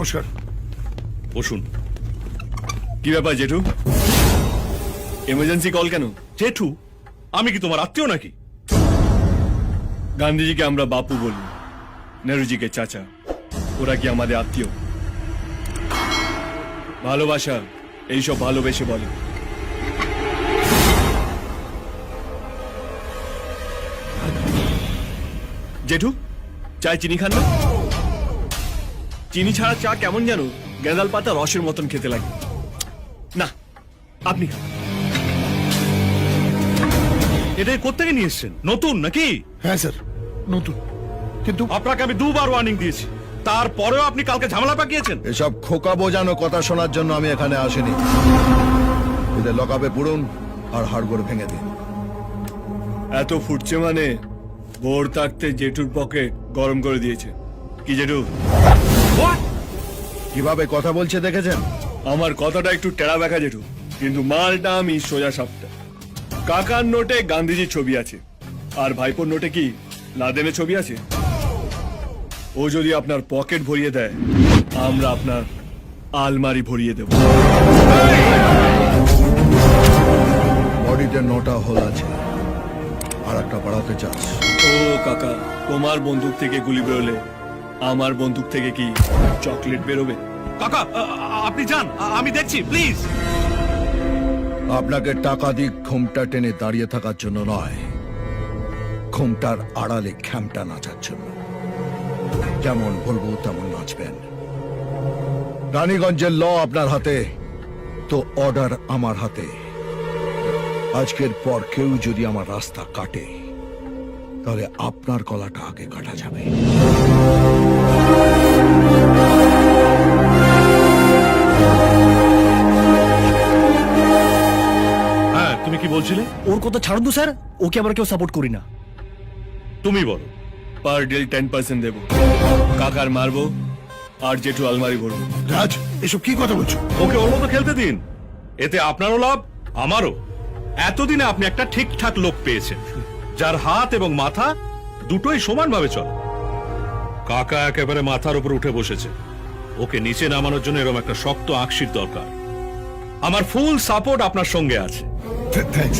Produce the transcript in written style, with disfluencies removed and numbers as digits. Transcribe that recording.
নমস্কার। বসুন। কি ব্যাপার জেঠু, এমার্জেন্সি কল কেন? জেঠু, আমি কি তোমার আত্মীয় নাকি? গান্ধীজিকে আমরা বাপু বলি, নেহরুজিকে চাচা। ওরা কি আমাদের আত্মীয়? ভালোবাসা এইসব ভালোবেসে বলে। জেঠু, চায় চিনি খান না? চিনি ছাড়া চা কেমন যেন গেঁদাল পাতা রসের মতন খেতে লাগে। না, আপনি খান। এটাই কোত্থেকে নিয়ে এসছেন? নতুন নাকি? হ্যাঁ স্যার, নতুন। কিন্তু আপনাকে আমি দুবার ওয়ার্নিং দিয়েছি, তারপরেও আপনি কালকে ঝামেলা পাকিয়েছেন। এসব খোকা বোঝানো কথা শোনার জন্য আমি এখানে আসিনি। এদের লকআপে পুরুন আর হাড়গোড় ভেঙে দিন। এত ফুটছে মানে ভোর থাকতে জেঠুর পকেট গরম করে দিয়েছে। কি জেঠু? কিভাবে কথা বলছে দেখেছেন? আমার কথাটা একটু টেরা ব্যাখা জেঠু, কিন্তু মালটা আমি সোজা সাপটা। কাকার নোটে গান্ধীজির ছবি আছে, আর ভাইপোর নোটে কি লাদেনের ছবি আছে? ও যদি আপনার পকেট ভরিয়ে দেয়, আমরা আপনার আলমারি ভরিয়ে দেব। বডিতে 9টা হোল আছে, আর একটা বাড়াতে চাস? ও কাকা, তোমার বন্দুক থেকে গুলি বেরোলে আমার বন্দুক থেকে কি চকলেট বেরোবে? কাকা, আপনি যান, আমি দেখছি, প্লিজ। আপনাকে টাকা দিক ঘোমটা টেনে দাঁড়িয়ে থাকার জন্য নয়, ঘোমটার আড়ালে খ্যামটা নাচার জন্য। যেমন বলবো তেমন নাচবেন। রানীগঞ্জের ল আপনার হাতে, তো অর্ডার আমার হাতে। আজকের পর কেউ যদি আমার রাস্তা কাটে, তাহলে আপনার গলাটা আগে কাটা যাবে। হ্যাঁ, তুমি কি বলছিলে? ওর কথা ছাড়ুন তো স্যার, ওকে আমরা কেউ সাপোর্ট করি না। তুমি বলো। পার ডিল 10% দেবো। কাকার মারবো আর জেঠু আলমারি ভরবো। রাজ, এসব কি কথা বলছো? ওকে ওর মতো খেলতে দিন, এতে আপনারও লাভ আমারও। এতদিনে আপনি একটা ঠিকঠাক লোক পেয়েছেন, যার হাত এবং মাথা দুটোই সমানভাবে চলে। কাকা একেবারে মাথার উপর উঠে বসেছে, ওকে নিচে নামানোর জন্য এরকম একটা শক্ত আকশির দরকার। আমার ফুল সাপোর্ট আপনার সঙ্গে আছে। থ্যাঙ্কস।